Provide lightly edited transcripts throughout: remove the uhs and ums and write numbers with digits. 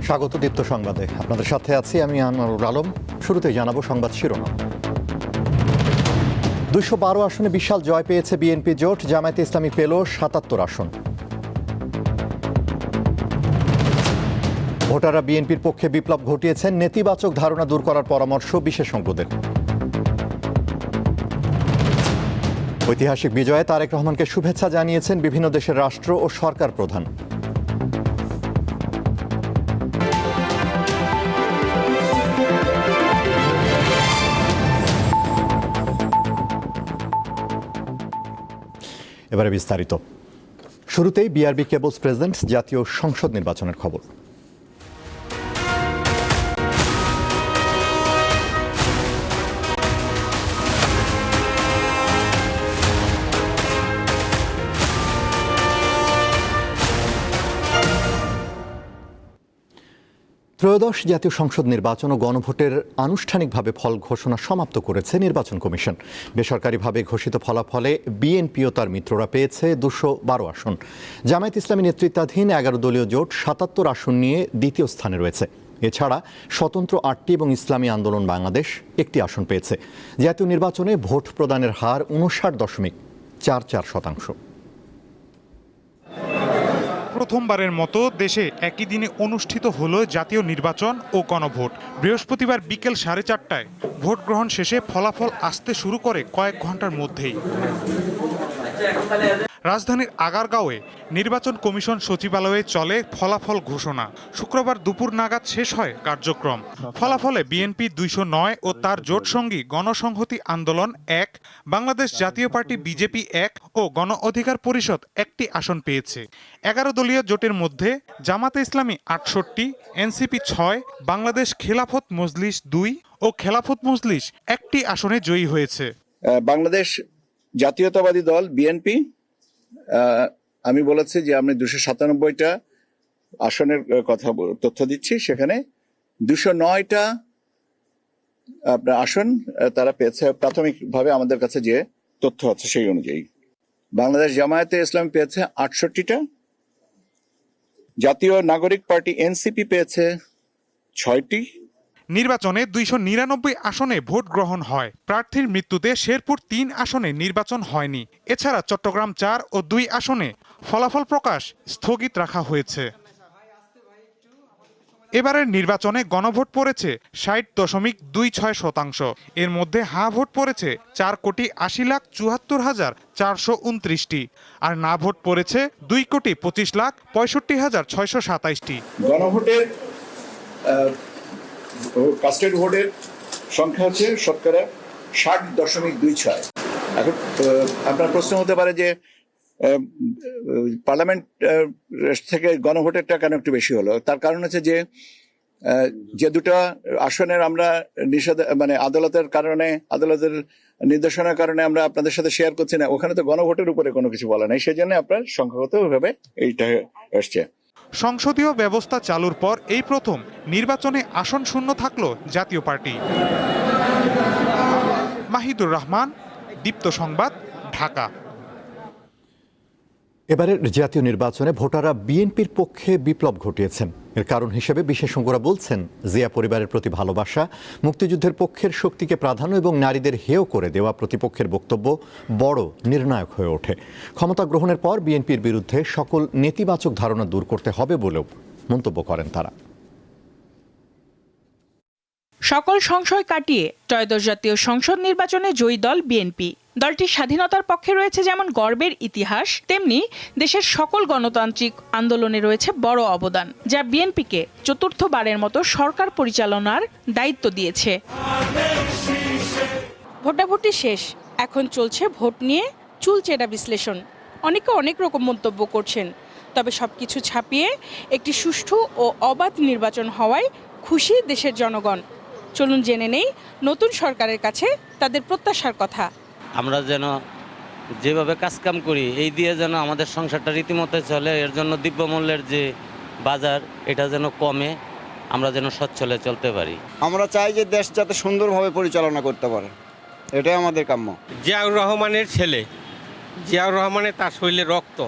স্বাগত দীপ্ত সংবাদে। আপনাদের সাথে আছি আমি আনোয়ারুল আলম। শুরুতেই জানাবো সংবাদ শিরোনাম। ২১২ আসনে বিশাল জয় পেয়েছে বিএনপি জোট, জামায়াতে ইসলামী পেল ৭৭ আসন। ভোটাররা বিএনপির পক্ষে বিপ্লব ঘটিয়েছেন, নেতিবাচক ধারণা দূর করার পরামর্শ বিশেষজ্ঞদের। ঐতিহাসিক বিজয়ে তারেক রহমানকে শুভেচ্ছা জানিয়েছেন বিভিন্ন দেশের রাষ্ট্র ও সরকার প্রধান। এবারে বিস্তারিত। শুরুতেই বিআরবি কেবলস প্রেজেন্টস জাতীয় সংসদ নির্বাচনের খবর। ত্রয়োদশ জাতীয় সংসদ নির্বাচন ও গণভোটের আনুষ্ঠানিকভাবে ফল ঘোষণা সমাপ্ত করেছে নির্বাচন কমিশন। বেসরকারিভাবে ঘোষিত ফলাফলে বিএনপি ও তার মিত্ররা পেয়েছে ২১২ আসন। জামায়াত ইসলামী নেতৃত্বাধীন ১১ দলীয় জোট ৭৭ আসন নিয়ে দ্বিতীয় স্থানে রয়েছে। এছাড়া স্বতন্ত্র ৮টি এবং ইসলামী আন্দোলন বাংলাদেশ ১টি আসন পেয়েছে। জাতীয় নির্বাচনে ভোট প্রদানের হার ৫৯.৪৪%। প্রথমবারের মতো দেশে একই দিনে অনুষ্ঠিত হলো জাতীয় নির্বাচন ও গণভোট। বৃহস্পতিবার বিকেল ৪:৩০টায় ভোট গ্রহণ শেষে ফলাফল আসতে শুরু করে কয়েক ঘন্টার মধ্যেই। রাজধানীর আগারগাঁওয়ে নির্বাচন কমিশন সচিবালয়ে চলে ফলাফল ঘোষণা। শুক্রবার দুপুর নাগাদ শেষ হয় কার্যক্রম। ফলাফলে বিএনপি ২০৯ ও তার জোটসঙ্গী গণসংহতি আন্দোলন ১, বাংলাদেশ জাতীয় পার্টি বিজেপি ১ ও গণ অধিকার পরিষদ ১টি আসন পেয়েছে। ১১ দলীয় জোটের মধ্যে জামাতে ইসলামী ৬৮, এনসিপি ৬, বাংলাদেশ খেলাফত মজলিস ২ ও খেলাফত মজলিস ১টি আসনে জয়ী হয়েছে। বাংলাদেশ জাতীয়তাবাদী দল বিএনপি, আমি বলেছি যে আমি ২৯৭টা আসনের কথা তথ্য দিচ্ছি, সেখানে ২০৯টা আপনার আসন তারা পেয়েছে প্রাথমিকভাবে আমাদের কাছে যে তথ্য আছে সেই অনুযায়ী। বাংলাদেশ জামায়াতে ইসলাম পেয়েছে ৬৮টা, জাতীয় নাগরিক পার্টি এনসিপি পেয়েছে ৬টি। নির্বাচনে ২৯৯ আসনে ভোট গ্রহণ হয়। প্রার্থীর মৃত্যুতে শেরপুর ৩ আসনে নির্বাচন হয়নি। এছাড়া চট্টগ্রাম ৪ ও ২ আসনে ফলাফল প্রকাশ স্থগিত রাখা হয়েছে। এবারের নির্বাচনে গণভোট পড়েছে ৬০.২৬%। এর মধ্যে হাঁ ভোট পড়েছে ৪,৮০,৭৪,৪২৯টি, আর না ভোট পড়েছে 2,25,65,627টি। গণভোটের কাস্টেড ভোটের সংখ্যা হচ্ছে শতকরা ৬০.২৬। এখন আপনার প্রশ্ন হতে পারে যে পার্লামেন্ট থেকে গণভোটেরটা কেন একটু বেশি হলো। তার কারণ হচ্ছে যে দুটো আসনের আমরা আদালতের নির্দেশনার কারণে আমরা আপনাদের সাথে শেয়ার করছি না, ওখানে তো গণভোটের উপরে কোনো কিছু বলা নাই, সেই জন্য আপনার সংখ্যাগতভাবে এইটা এসছে। সংসদীয় ব্যবস্থা চালুর পর এই প্রথম নির্বাচনে আসন শূন্য থাকলো জাতীয় পার্টি। মাহিদুর রহমান, দীপ্ত সংবাদ, ঢাকা। এবারের জাতীয় নির্বাচনে ভোটাররা বিএনপির পক্ষে বিপ্লব ঘটিয়েছেন। এর কারণ হিসেবে বিশেষজ্ঞরা বলছেন, জিয়া পরিবারের প্রতি ভালোবাসা, মুক্তিযুদ্ধের পক্ষের শক্তিকে প্রাধান্য এবং নারীদের হেয় করে দেওয়া প্রতিপক্ষের বক্তব্য বড় নির্ণায়ক হয়ে ওঠে। ক্ষমতা গ্রহণের পর বিএনপির বিরুদ্ধে সকল নেতিবাচক ধারণা দূর করতে হবে বলেও মন্তব্য করেন তারা। সকল সংশয় কাটিয়ে ত্রয়োদশ জাতীয় সংসদ নির্বাচনে জয়ী দল বিএনপি। দলটির স্বাধীনতার পক্ষে রয়েছে যেমন গর্বের ইতিহাস, তেমনি দেশের সকল গণতান্ত্রিক আন্দোলনে রয়েছে বড় অবদান, যা বিএনপিকে চতুর্থবারের মতো সরকার পরিচালনার দায়িত্ব দিয়েছে। ভোটাভুটি শেষ, এখন চলছে ভোট নিয়ে চুলচেরা বিশ্লেষণ। অনেকে অনেক রকম মন্তব্য করছেন, তবে সবকিছু ছাপিয়ে একটি সুষ্ঠু ও অবাধ নির্বাচন হওয়ায় খুশি দেশের জনগণ। চলুন জেনে নেই নতুন সরকারের কাছে তাদের প্রত্যাশার কথা। আমরা যেন যেভাবে কাজকাম করি এই দিয়ে যেন আমাদের সংসারটা রীতিমতো চলে, এর জন্য দ্রব্যমূল্যের যে বাজার এটা যেন কমে, আমরা যেন সচ্ছলে চলতে পারি। আমরা চাই যে দেশ যাতে সুন্দরভাবে পরিচালনা করতে পারে, এটাই আমাদের কাম্য। জিয়াউর রহমানের ছেলে, জিয়াউর রহমানের তার শরীরে রক্ত,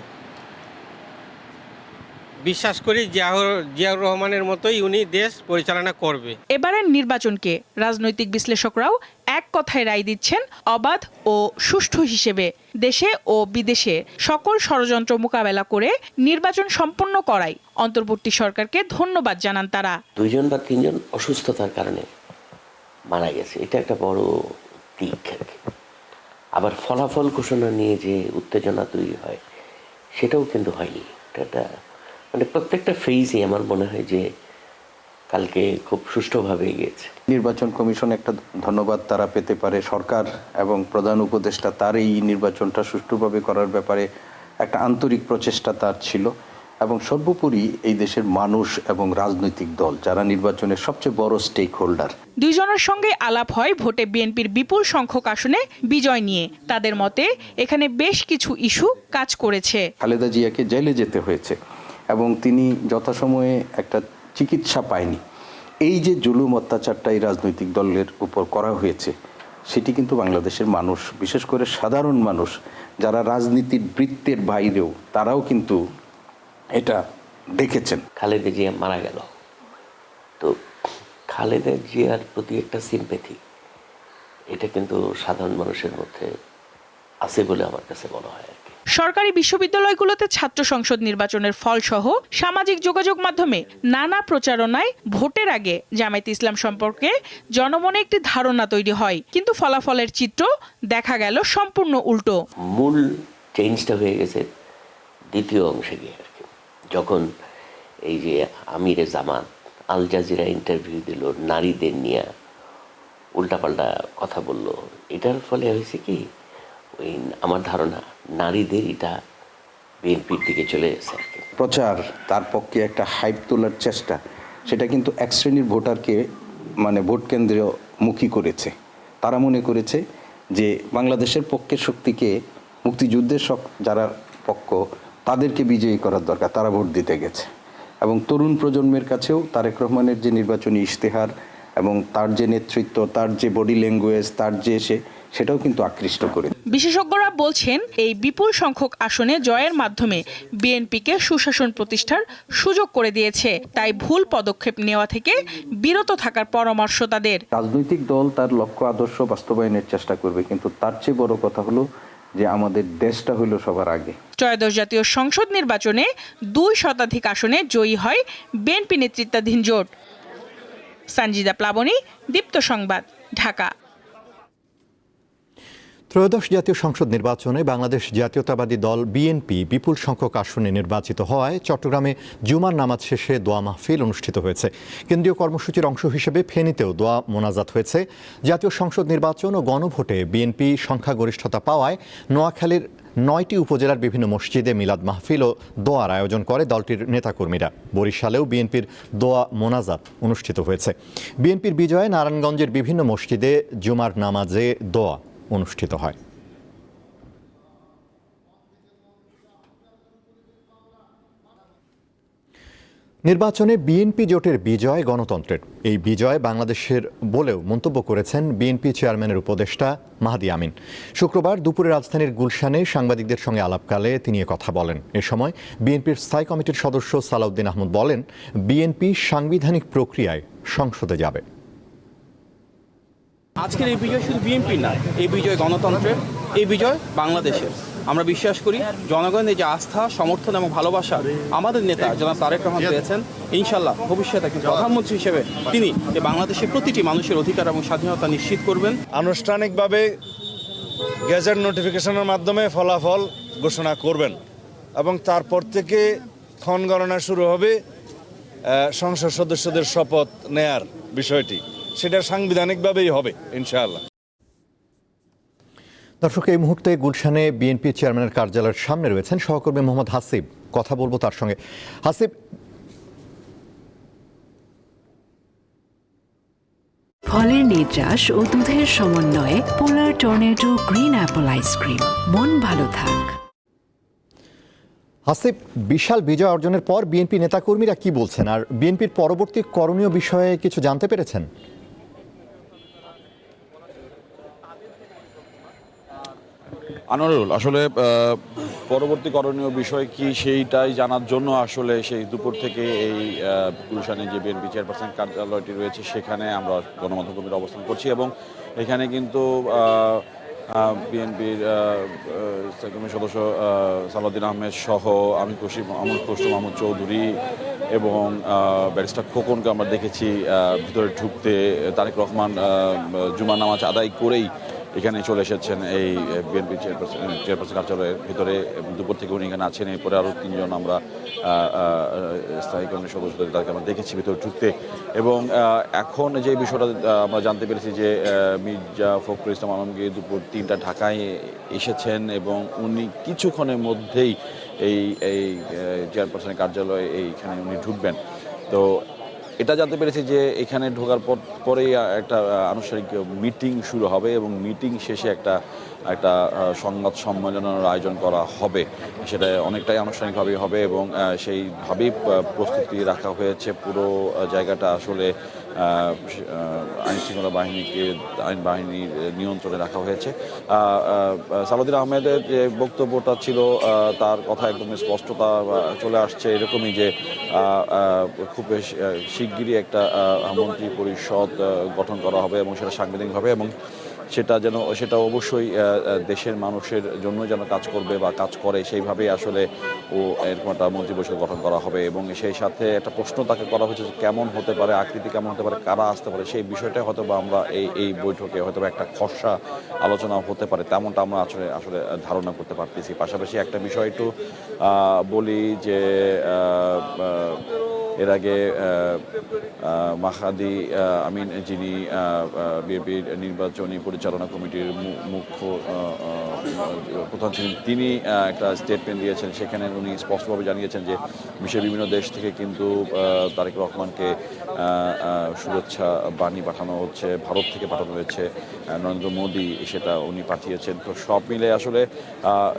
বিশ্বাস করি জিয়াউর রহমানের মতোই উনি দেশ পরিচালনা করবে। এবারের নির্বাচনকে রাজনৈতিক বিশ্লেষকরাও এক কথায় রায় দিচ্ছেন অবাধ ও সুষ্ঠু হিসেবে। দেশে ও বিদেশে সকল ষড়যন্ত্র মোকাবেলা করে নির্বাচন সম্পন্ন করাই অন্তর্বর্তী সরকারকে ধন্যবাদ জানান তারা। 2 বা 3 অসুস্থতার কারণে মারা গেছে, এটা একটা বড় দিক আর কি। আবার ফলাফল ঘোষণা নিয়ে যে উত্তেজনা তৈরি হয় সেটাও কিন্তু হয়নি। এটা মানে প্রত্যেকটা ফেজই আমার মনে হয় যে কালকে খুব সুষ্ঠুভাবে গিয়েছে। নির্বাচন কমিশন একটা ধন্যবাদ তারা পেতে পারে। সরকার এবং প্রধান উপদেষ্টা তার এই নির্বাচনটা সুষ্ঠুভাবে করার ব্যাপারে একটা আন্তরিক প্রচেষ্টা তার ছিল, এবং সর্বোপরি এই দেশের মানুষ এবং রাজনৈতিক দল যারা নির্বাচনের সবচেয়ে বড় স্টেক হোল্ডার। দুইজনের সঙ্গে আলাপ হয় ভোটে বিএনপির বিপুল সংখ্যক আসনে বিজয় নিয়ে। তাদের মতে এখানে বেশ কিছু ইস্যু কাজ করেছে। খালেদা জিয়াকে জেলে যেতে হয়েছে এবং তিনি যথাসময়ে একটা চিকিৎসা পায়নি। এই যে জুলুম অত্যাচারটা এই রাজনৈতিক দলের উপর করা হয়েছে সেটি কিন্তু বাংলাদেশের মানুষ, বিশেষ করে সাধারণ মানুষ যারা রাজনীতির বৃত্তের বাইরেও, তারাও কিন্তু এটা দেখেছেন। খালেদা জিয়া মারা গেল, তো খালেদা জিয়ার প্রতি একটা সিম্প্যাথি এটা কিন্তু সাধারণ মানুষের মধ্যে আছে বলে আমার কাছে মনে হয় আর কি। সরকারি বিশ্ববিদ্যালয়গুলোতে ছাত্র সংসদ নির্বাচনের ফলসহ সামাজিক যোগাযোগ মাধ্যমে নানা প্রচারণায় ভোটের আগে জামায়াতে ইসলাম সম্পর্কে জনমনে একটি ধারণা তৈরি হয়, কিন্তু ফলাফলের চিত্র দেখা গেল সম্পূর্ণ উল্টো। মূল চেঞ্জটা হয়ে গেছে দ্বিতীয় অংশে গিয়ে আর কি, যখন এই যে আমিরে জামাত আল জাজিরা ইন্টারভিউ দিল, নারীদের নিয়ে উল্টাপাল্টা কথা বলল। এটার ফলে হয়েছে কি, ওই আমার ধারণা নারীদের এটা বিএনপির দিকে চলে গেছে আর কি। প্রচার, তার পক্ষে একটা হাইপ তোলার চেষ্টা, সেটা কিন্তু এক শ্রেণীর ভোটারকে মানে ভোট কেন্দ্রে মুখী করেছে। তারা মনে করেছে যে বাংলাদেশের পক্ষের শক্তিকে, মুক্তিযুদ্ধের যারা পক্ষ, তাদেরকে বিজয়ী করার দরকার, তারা ভোট দিতে গেছে। এবং তরুণ প্রজন্মের কাছেও তারেক রহমানের যে নির্বাচনী ইশতেহার এবং তার যে নেতৃত্ব, তার যে বডি ল্যাঙ্গুয়েজ, তার যে সেটাও কিন্তু আকৃষ্ট করে। বিশেষজ্ঞরা বলছেন এই বিপুল সংখ্যক আসনে জয়ের মাধ্যমে বিএনপিকে সুশাসন প্রতিষ্ঠার সুযোগ করে দিয়েছে, তাই ভুল পদক্ষেপ নেওয়া থেকে বিরত থাকার পরামর্শ তাদের। রাজনৈতিক দল তার লক্ষ্য আদর্শ বাস্তবায়নের চেষ্টা করবে, কিন্তু তার চেয়ে বড় কথা হলো যে আমাদের দেশটা হলো সবার আগে। ত্রয়োদশ জাতীয় সংসদ নির্বাচনে 2 শতাধিক আসনে জয়ী হয় বিএনপি নেতৃত্বাধীন জোট। সঞ্জিদা প্লাবনী, দীপ্ত সংবাদ, ঢাকা। ত্রয়োদশ জাতীয় সংসদ নির্বাচনে বাংলাদেশ জাতীয়তাবাদী দল বিএনপি বিপুল সংখ্যক আসনে নির্বাচিত হওয়ায় চট্টগ্রামে জুমার নামাজ শেষে দোয়া মাহফিল অনুষ্ঠিত হয়েছে। কেন্দ্রীয় কর্মসূচির অংশ হিসেবে ফেনীতেও দোয়া মোনাজাত হয়েছে। জাতীয় সংসদ নির্বাচন ও গণভোটে বিএনপি সংখ্যাগরিষ্ঠতা পাওয়ায় নোয়াখালীর 9টি উপজেলার বিভিন্ন মসজিদে মিলাদ মাহফিল ও দোয়ার আয়োজন করে দলটির নেতাকর্মীরা। বরিশালেও বিএনপির দোয়া মোনাজাত অনুষ্ঠিত হয়েছে। বিএনপির বিজয়ে নারায়ণগঞ্জের বিভিন্ন মসজিদে জুমার নামাজে দোয়া অনুষ্ঠিত হয়। নির্বাচনে বিএনপি জোটের বিজয় গণতন্ত্রের, এই বিজয় বাংলাদেশের বলেও মন্তব্য করেছেন বিএনপি চেয়ারম্যানের উপদেষ্টা মাহদি আমিন। শুক্রবার দুপুরে রাজধানীর গুলশানে সাংবাদিকদের সঙ্গে আলাপকালে তিনি কথা বলেন। এ সময় বিএনপির স্থায়ী কমিটির সদস্য সালাউদ্দিন আহমদ বলেন, বিএনপি সাংবিধানিক প্রক্রিয়ায় সংসদে যাবে। আজকের এই বিজয় শুধু বিএনপির না, এই বিজয় গণতন্ত্রের, এই বিজয় বাংলাদেশের। আমরা বিশ্বাস করি জনগণের যে আস্থা, সমর্থন এবং ভালোবাসা আমাদের নেতা জনাব তারেক রহমান পেয়েছেন, ইনশাল্লাহ ভবিষ্যতে একজন প্রধানমন্ত্রী হিসেবে তিনি বাংলাদেশের প্রতিটি মানুষের অধিকার এবং স্বাধীনতা নিশ্চিত করবেন। আনুষ্ঠানিকভাবে গেজেট নোটিফিকেশনের মাধ্যমে ফলাফল ঘোষণা করবেন এবং তারপর থেকে ক্ষণ গণনা শুরু হবে সংসদ সদস্যদের শপথ নেয়ার বিষয়টি, সেটা সাংবিধানিকভাবেই হবে ইনশাআল্লাহ। দর্শক, এই মুহূর্তে গুলশানে বিএনপি চেয়ারম্যানের কার্যালয়ের সামনে রয়েছেন সহকর্মী মোহাম্মদ হাসিব। কথা বলবো তার সঙ্গে। হাসিব, ফলের নির্যাস ও দুধের সমন্বয়ে পোলার টর্নেডো গ্রিন অ্যাপল আইসক্রিম, মন ভালো থাক। হাসিব, বিশাল বিজয় অর্জনের পর বিএনপি নেতাকর্মীরা কি বলছেন, আর বিএনপির পরবর্তী করণীয় বিষয়ে কিছু জানতে পেরেছেন? আনোয়ারুল, আসলে পরবর্তী করণীয় বিষয় কি সেইটাই জানার জন্য আসলে সেই দুপুর থেকে এই গুলশানে যে বিএনপি চেয়ারপারসন কার্যালয়টি রয়েছে সেখানে আমরা গণমাধ্যম কর্মীরা অবস্থান করছি এবং এখানে কিন্তু বিএনপির স্থায়ী কমিটির সদস্য সালাউদ্দিন আহমেদ সহ আমির খসরু মাহমুদ চৌধুরী এবং ব্যারিস্টার খোকনকে আমরা দেখেছি ভিতরে ঢুকতে। তারেক রহমান জুমার নামাজ আদায় করেই এখানে চলে এসেছেন এই বিএনপি চেয়ারপারসন কার্যালয়ের ভিতরে। দুপুর থেকে উনি এখানে আছেন। এরপরে আরও 3 জন আমরা স্থায়ী কমিটির সদস্যদের তাদেরকে আমরা দেখেছি ভিতরে ঢুকতে। এবং এখন যে বিষয়টা আমরা জানতে পেরেছি যে মির্জা ফখরুল ইসলাম আলমগীর দুপুর 3টা ঢাকায় এসেছেন এবং উনি কিছুক্ষণের মধ্যেই এই চেয়ারপারসনের কার্যালয়ে এইখানে উনি ঢুকবেন। তো এটা জানতে পেরেছি যে এখানে ঢোকার পরেই একটা আনুষ্ঠানিক মিটিং শুরু হবে এবং মিটিং শেষে একটা সংবাদ সম্মেলনের আয়োজন করা হবে। সেটা অনেকটাই আনুষ্ঠানিকভাবেই হবে এবং সেইভাবেই প্রস্তুতি রাখা হয়েছে। পুরো জায়গাটা আসলে আইনশৃঙ্খলা আইন বাহিনীর নিয়ন্ত্রণে রাখা হয়েছে। সালাউদ্দিন আহমেদের যে বক্তব্যটা ছিল তার কথা একদম স্পষ্টতা চলে আসছে এরকমই যে খুব শিগগিরই একটা মন্ত্রী পরিষদ গঠন করা হবে এবং সেটা সাংবিধানিকভাবে এবং সেটা অবশ্যই দেশের মানুষের জন্য যেন কাজ করবে বা কাজ করে সেইভাবেই আসলে এরকম একটা মন্ত্রী পরিষদ গঠন করা হবে। এবং সেই সাথে একটা প্রশ্ন তাকে করা হয়েছে যে কেমন হতে পারে, আকৃতি কেমন হতে পারে, কারা আসতে পারে, সেই বিষয়টা হয়তো বা আমরা এই বৈঠকে হয়তো একটা খসড়া আলোচনা হতে পারে তেমনটা আমরা আসলে ধারণা করতে পারতেছি। পাশাপাশি একটা বিষয় একটু বলি যে এর আগে মাহাদি আমিন যিনি বিএনপির নির্বাচনী পরিচালনা কমিটির মুখ্য প্রধান ছিলেন, তিনি একটা স্টেটমেন্ট দিয়েছেন। সেখানে উনি স্পষ্টভাবে জানিয়েছেন যে বিশ্বের বিভিন্ন দেশ থেকে কিন্তু তারেক রহমানকে শুভেচ্ছা বাণী পাঠানো হচ্ছে, ভারত থেকে পাঠানো হয়েছে, নরেন্দ্র মোদী সেটা উনি পাঠিয়েছেন। তো সব মিলে আসলে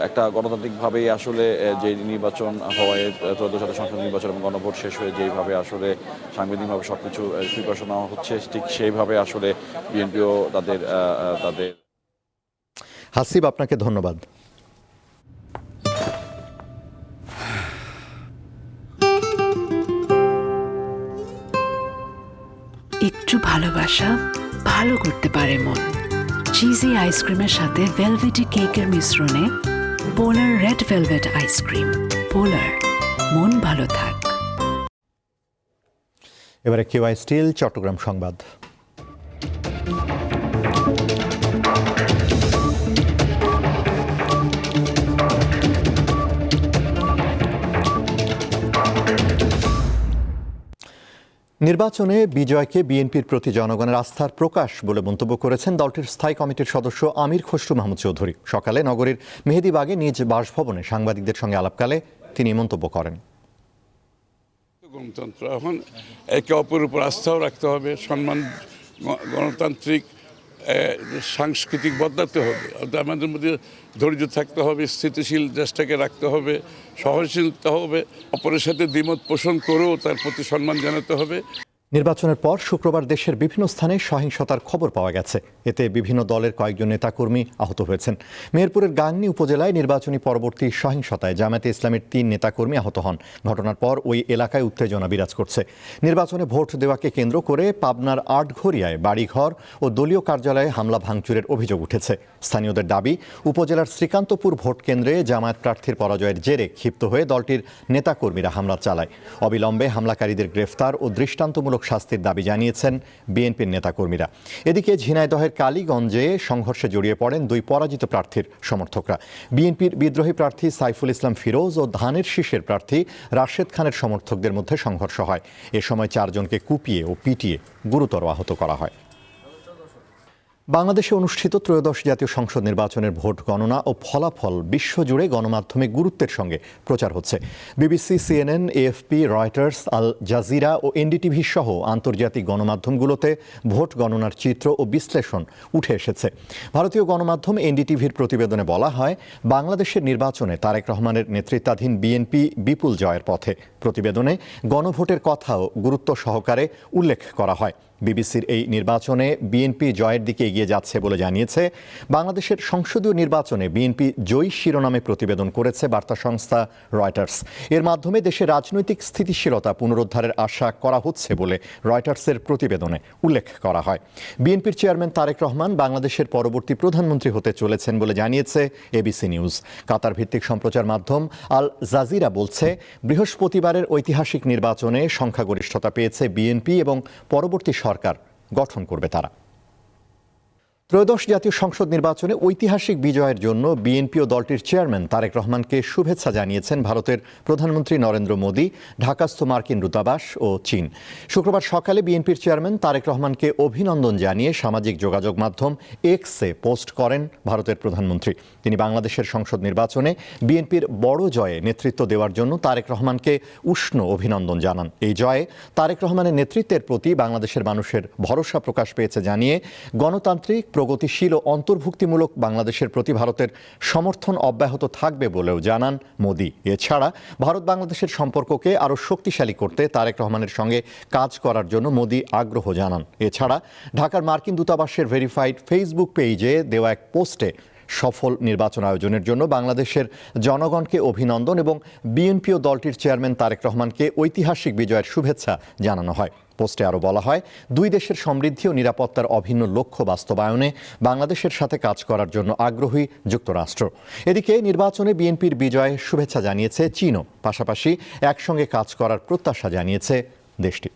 একটা গণতান্ত্রিকভাবেই আসলে যে নির্বাচন হওয়ায় 13 সংসদ নির্বাচন এবং গণভোট শেষ হয়ে যেইভাবে আসলে সাংবিধানিকভাবে সব কিছু প্রিপারেশন নেওয়া হচ্ছে ঠিক সেইভাবে আসলে বিএনপিও তাদের হাসিব, আপনাকে ধন্যবাদ। একটু ভালোবাসা ভালো করতে পারে মন। চিজি আইসক্রিমের সাথে ভেলভেটি কেকের মিশ্রণে পোলার রেড ভেলভেট আইসক্রিম। পোলার, মন ভালো থাক। এবারে কেওয়াই স্টিল চট্টগ্রাম সংবাদ। নির্বাচনে বিজয়কে বিএনপির প্রতি জনগণের আস্থার প্রকাশ বলে মন্তব্য করেছেন দলটির স্থায়ী কমিটির সদস্য আমির খসরু মাহমুদ চৌধুরী। সকালে নগরীর মেহেদীবাগে নিজ বাসভবনে সাংবাদিকদের সঙ্গে আলাপকালে তিনি মন্তব্য করেন। গণতন্ত্র এখন একে অপরের উপর আস্থাও রাখতে হবে, সম্মান, গণতান্ত্রিক সাংস্কৃতিক বদলাতে হবে। আমাদের মধ্যে ধৈর্য থাকতে হবে, স্থিতিশীল দেশটাকে রাখতে হবে, সহনশীলতা হবে, অপরের সাথে দ্বিমত পোষণ করেও তার প্রতি সম্মান জানাতে হবে। নির্বাচনের পর শুক্রবার দেশের বিভিন্ন স্থানে সহিংসতার খবর পাওয়া গেছে। এতে বিভিন্ন দলের কয়েকজন নেতাকর্মী আহত হয়েছেন। মেহেরপুরের গাংনী উপজেলায় নির্বাচনী পরবর্তী সহিংসতায় জামায়াতে ইসলামের 3 নেতাকর্মী আহত হন। ঘটনার পর ওই এলাকায় উত্তেজনা বিরাজ করছে। নির্বাচনে ভোট দেওয়াকে কেন্দ্র করে পাবনার আটঘরিয়ায় বাড়িঘর ও দলীয় কার্যালয়ে হামলা ভাঙচুরের অভিযোগ উঠেছে। স্থানীয়দের দাবি, উপজেলার শ্রীকান্তপুর ভোট কেন্দ্রে জামায়াত প্রার্থীর পরাজয়ের জেরে ক্ষিপ্ত হয়ে দলটির নেতাকর্মীরা হামলা চালায়। অবিলম্বে হামলাকারীদের গ্রেফতার ও দৃষ্টান্তমূলক শাস্তির দাবি জানিয়েছেন বিএনপির নেতাকর্মীরা। এদিকে ঝিনাইদহের কালীগঞ্জে সংঘর্ষে জড়িয়ে পড়েন 2 পরাজিত প্রার্থীর সমর্থকরা। বিএনপির বিদ্রোহী প্রার্থী সাইফুল ইসলাম ফিরোজ ও ধানের শীষের প্রার্থী রাশেদ খানের সমর্থকদের মধ্যে সংঘর্ষ হয়। এ সময় 4 জনকে কুপিয়ে ও পিটিয়ে গুরুতর আহত করা হয়। বাংলাদেশে অনুষ্ঠিত 13শ জাতীয় সংসদ নির্বাচনের ভোট গণনা ও ফলাফল বিশ্বজুড়ে গণমাধ্যমে গুরুত্বের সঙ্গে প্রচার হচ্ছে। BBC, CNN, AFP, Reuters, Al Jazeera ও এনডিটিভি সহ আন্তর্জাতিক গণমাধ্যমগুলোতে ভোট গণনার চিত্র ও বিশ্লেষণ উঠে এসেছে। ভারতীয় গণমাধ্যম এনডিটিভির প্রতিবেদনে বলা হয়, বাংলাদেশের নির্বাচনে তারেক রহমানের নেতৃত্বাধীন বিএনপি বিপুল জয়ের পথে। প্রতিবেদনে গণভোটের কথাও গুরুত্ব সহকারে উল্লেখ করা হয়। বিবিসির এই নির্বাচনে বিএনপি জয়ের দিকে এগিয়ে যাচ্ছে বলে জানিয়েছে বাংলাদেশের সংসদীয় নির্বাচনে বিএনপি জয়ী শিরোনামে প্রতিবেদন করেছে বার্তা সংস্থা রয়টার্স। এর মাধ্যমে দেশের রাজনৈতিক স্থিতিশীলতা পুনরুদ্ধারের আশা করা হচ্ছে বলে রয়টার্সের প্রতিবেদনে উল্লেখ করা হয়। বিএনপির চেয়ারম্যান তারেক রহমান বাংলাদেশের পরবর্তী প্রধানমন্ত্রী হতে চলেছেন বলে জানিয়েছে এবিসি নিউজ। কাতার ভিত্তিক সম্প্রচার মাধ্যম আল জাজিরা বলছে, বৃহস্পতিবারের ঐতিহাসিক নির্বাচনে সংখ্যাগরিষ্ঠতা পেয়েছে বিএনপি এবং পরবর্তী সরকার গঠন করবে তারা। ত্রয়োদশ জাতীয় সংসদ নির্বাচনে ঐতিহাসিক বিজয়ের জন্য বিএনপি ও দলটির চেয়ারম্যান তারেক রহমানকে শুভেচ্ছা জানিয়েছেন ভারতের প্রধানমন্ত্রী নরেন্দ্র মোদী, ঢাকাস্থ মার্কিন দূতাবাস ও চীন। শুক্রবার সকালে বিএনপির চেয়ারম্যান তারেক রহমানকে অভিনন্দন জানিয়ে সামাজিক যোগাযোগ মাধ্যম এক্সে পোস্ট করেন ভারতের প্রধানমন্ত্রী। তিনি বাংলাদেশের সংসদ নির্বাচনে বিএনপির বড় জয়ে নেতৃত্ব দেওয়ার জন্য তারেক রহমানকে উষ্ণ অভিনন্দন জানান। এই জয়ে তারেক রহমানের নেতৃত্বের প্রতি বাংলাদেশের মানুষের ভরসা প্রকাশ পেয়েছে জানিয়ে গণতান্ত্রিক, প্রগতিশীল ও অন্তর্ভুক্তিমূলক বাংলাদেশের প্রতি ভারতের সমর্থন অব্যাহত থাকবে বলেও জানান মোদি। এছাড়া ভারত বাংলাদেশের সম্পর্ককে আরও শক্তিশালী করতে তারেক রহমানের সঙ্গে কাজ করার জন্য মোদি আগ্রহ জানান। এছাড়া ঢাকার মার্কিন দূতাবাসের ভেরিফাইড ফেসবুক পেজে দেওয়া এক পোস্টে সফল নির্বাচন আয়োজনের জন্য বাংলাদেশের জনগণকে অভিনন্দন এবং বিএনপি ও দলটির চেয়ারম্যান তারেক রহমানকে ঐতিহাসিক বিজয়ের শুভেচ্ছা জানানো হয়। পোস্টে আরও বলা হয়, দুই দেশের সমৃদ্ধি ও নিরাপত্তার অভিন্ন লক্ষ্য বাস্তবায়নে বাংলাদেশের সাথে কাজ করার জন্য আগ্রহী যুক্তরাষ্ট্র। এদিকে নির্বাচনে বিএনপির বিজয়ে শুভেচ্ছা জানিয়েছে চীনও, পাশাপাশি একসঙ্গে কাজ করার প্রত্যাশা জানিয়েছে দেশটি।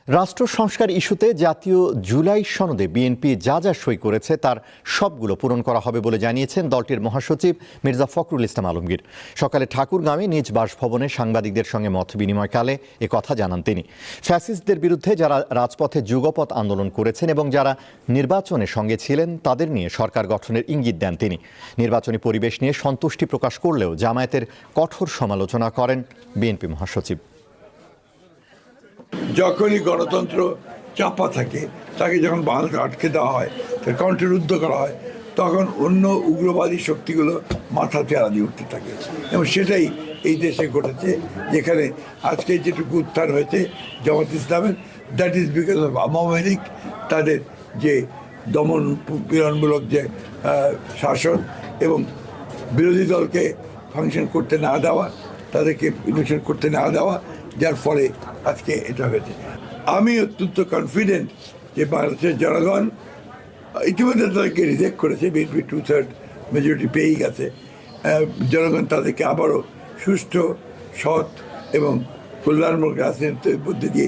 রাষ্ট্র সংস্কার ইস্যুতে জাতীয় জুলাই সনদে বিএনপি যা যা সই করেছে তার সবগুলো পূরণ করা হবে বলে জানিয়েছেন দলটির মহাসচিব মির্জা ফখরুল ইসলাম আলমগীর। সকালে ঠাকুরগাঁওয়ে নিজ বাসভবনে সাংবাদিকদের সঙ্গে মত বিনিময়কালে এ কথা জানান তিনি। ফ্যাসিস্টদের বিরুদ্ধে যারা রাজপথে যুগপৎ আন্দোলন করেছেন এবং যারা নির্বাচনের সঙ্গে ছিলেন তাদের নিয়ে সরকার গঠনের ইঙ্গিত দেন তিনি। নির্বাচনী পরিবেশ নিয়ে সন্তুষ্টি প্রকাশ করলেও জামায়াতের কঠোর সমালোচনা করেন বিএনপি মহাসচিব। যখনই গণতন্ত্র চাপা থাকে, তাকে যখন বাংলাদেশে আটকে দেওয়া হয়, তার কণ্ঠরুদ্ধ করা হয়, তখন অন্য উগ্রবাদী শক্তিগুলো মাথা চেরা দিয়ে উঠতে থাকে। এবং সেটাই এই দেশে ঘটেছে, যেখানে আজকে যেটুকু উত্থান হয়েছে জামাত ইসলামের, that is because of Awami League, তাদের যে দমন পীড়নমূলক যে শাসন এবং বিরোধী দলকে ফাংশন করতে না দেওয়া, তাদেরকে ইনভেশন করতে না দেওয়া, যার ফলে আজকে এটা হয়েছে। আমি অত্যন্ত কনফিডেন্ট যে বাংলাদেশের জনগণ ইতিমধ্যে তাদেরকে রিজেক্ট করেছে, বিএনপি 2/3 মেজরিটি পেয়েই গেছে। জনগণ তাদেরকে আবারও সুষ্ঠু, সৎ এবং কল্যাণমূলক রাজনীতির মধ্যে দিয়ে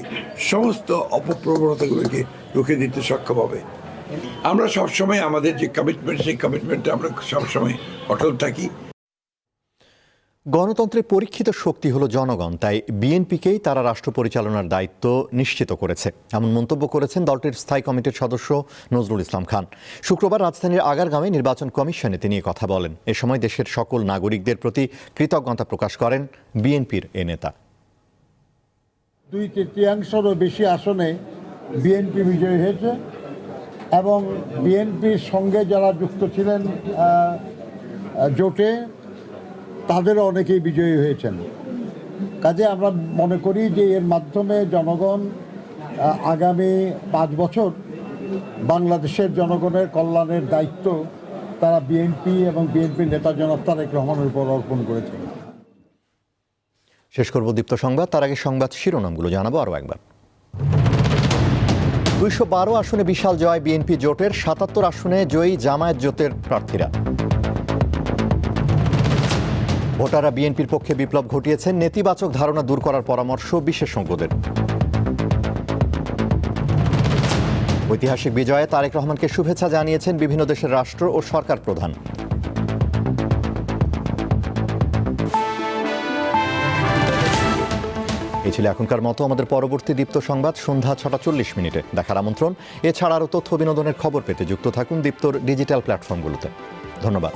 সমস্ত অপপ্রবণতাগুলোকে রুখে দিতে সক্ষম হবে। আমরা সবসময় আমাদের যে কমিটমেন্ট, সেই কমিটমেন্টে আমরা সবসময় অটল থাকি। গণতন্ত্রের পরীক্ষিত শক্তি হলো জনগণ, তাই বিএনপিকেই তারা রাষ্ট্র পরিচালনার দায়িত্ব নিশ্চিত করেছে, এমন মন্তব্য করেছেন দলটির স্থায়ী কমিটির সদস্য নজরুল ইসলাম খান। শুক্রবার রাজধানীর আগারগাঁওয়ে নির্বাচন কমিশনে তিনি কথা বলেন। এ সময় দেশের সকল নাগরিকদের প্রতি কৃতজ্ঞতা প্রকাশ করেন বিএনপির এ নেতা। 2/3 বেশি আসনে বিএনপি বিজয়ী হয়েছে এবং বিএনপির সঙ্গে যারা যুক্ত ছিলেন জোটে, তাদেরও অনেকেই বিজয়ী হয়েছেন। কাজে আমরা মনে করি যে এর মাধ্যমে জনগণ আগামী 5 বছর বাংলাদেশের জনগণের কল্যাণের দায়িত্ব তারা বিএনপি এবং বিএনপির নেতা জনাব তারেক রহমানের উপর অর্পণ করেছে। শেষ করব দীপ্ত সংবাদ, তার আগে সংবাদ শিরোনামগুলো জানাবো আরও একবার। 212 আসনে বিশাল জয় বিএনপি জোটের, 77 আসনে জয়ী জামায়াত জোটের প্রার্থীরা। ভোটাররা বিএনপির পক্ষে বিপ্লব ঘটিয়েছেন, নেতিবাচক ধারণা দূর করার পরামর্শ বিশেষজ্ঞদের। ঐতিহাসিক বিজয়ে তারেক রহমানকে শুভেচ্ছা জানিয়েছেন বিভিন্ন দেশের রাষ্ট্র ও সরকার প্রধান। এই ছিল এখনকার মতো। আমাদের পরবর্তী দীপ্ত সংবাদ সন্ধ্যা 6:40 দেখার আমন্ত্রণ। এছাড়া আরও তথ্য বিনোদনের খবর পেতে যুক্ত থাকুন দীপ্তর ডিজিটাল প্ল্যাটফর্মগুলোতে। ধন্যবাদ।